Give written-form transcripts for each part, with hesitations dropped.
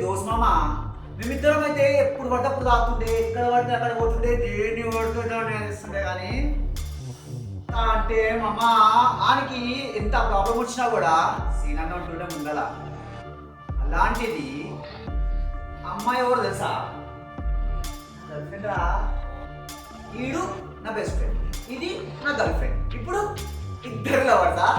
దోస్త్ మామ మేమిద్దరం అయితే ఎప్పుడు పడితే అప్పుడు తాగుతుండే, ఎక్కడ పడితే అక్కడ పోతుండే, దేన్ని పడుతుండే అనిపిస్తుండే. కానీ అంటే మామ ఆనికి ఎంత ప్రాబ్లం వచ్చినా కూడా సీనన్న ఉంటుండే ముందల. అలాంటిది అమ్మాయి ఎవరు తెలుసా? గర్ల్ ఫ్రెండ్ రా. ఈడు నా బెస్ట్ ఫ్రెండ్, ఇది నా గర్ల్ ఫ్రెండ్. ఇప్పుడు ఇద్దరు లవర్సా?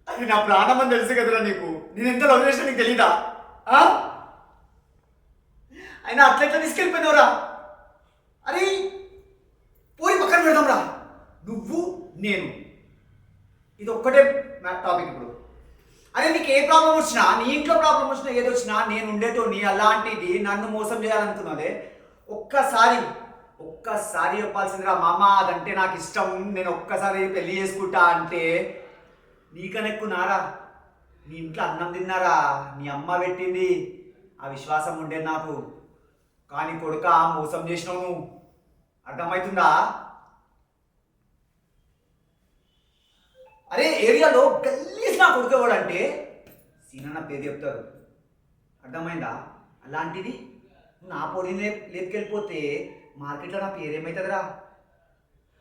అది నా ప్రాణం అని తెలుసు కదరా నీకు. నేను ఎంత లవ్ చేసినా నీకు తెలీదా? అయినా అట్లెట్లా తీసుకెళ్ళిపోయినవరా? అరే పోయి పక్కన పెడదాం రా. నువ్వు నేను ఇది ఒక్కటే టాపిక్ ఇప్పుడు. అరే నీకు ఏ ప్రాబ్లం వచ్చినా, నీ ఇంట్లో ప్రాబ్లం వచ్చినా, ఏది వచ్చినా నేను ఉండేటోని. అలాంటిది నన్ను మోసం చేయాలనుకున్నదే. ఒక్కసారి చెప్పాల్సిందిరా మామ, అదంటే నాకు ఇష్టం, నేను ఒక్కసారి పెళ్లి చేసుకుంటా అంటే నీకన్నా ఎక్కువ నారా? నీ ఇంట్లో అన్నం తిన్నారా? నీ అమ్మ పెట్టింది, ఆ విశ్వాసం ఉండేది నాకు. కానీ కొడుక మోసం చేసినావు నువ్వు. అర్థమవుతుందా? అరే ఏరియాలో గల్లీస్ నా కొడుకోవాడు అంటే సీనన్న పేరు చెప్తారు. అర్థమైందా? అలాంటిది నా పొడిని లేపుకెళ్ళిపోతే మార్కెట్లో నా పేరేమవుతుందిరా?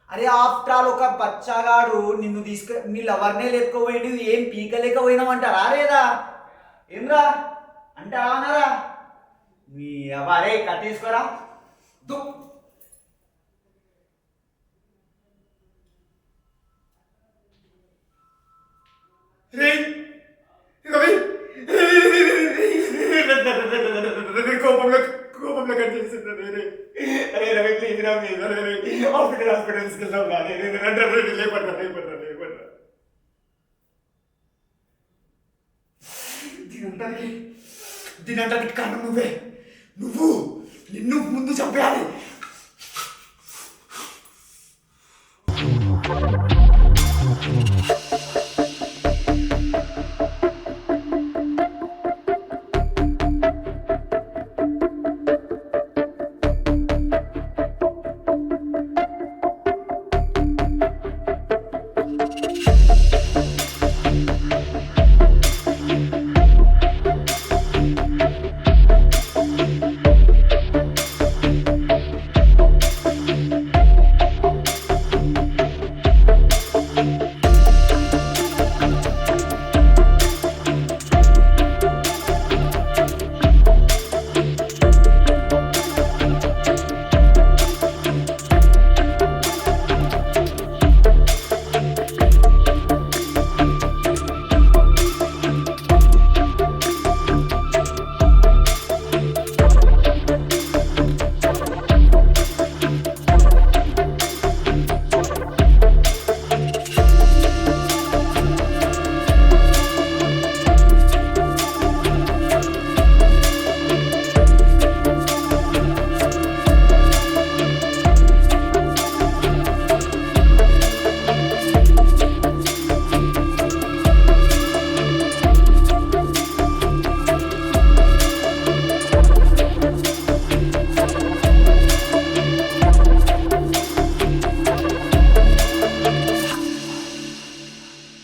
అరే ఆఫ్టర్ ఆల్ ఒక బచ్చాగాడు నిన్ను నీ లవర్నే లేపుకోపోయింది, ఏం పీకలేకపోయినామంటారా? లేదా ఏమ్రా అంటారా అన్నారా? మీ అరే కట్టేసుకోరా. కోపంలో కట్ చేస్తుంది. అరే రవి ప్లీజ్ రా, హాస్పిటల్ తీసుకెళ్తాం. దీనంటానికి కారణం నువ్వే. నిన్ను ముందు చంపేయాలి.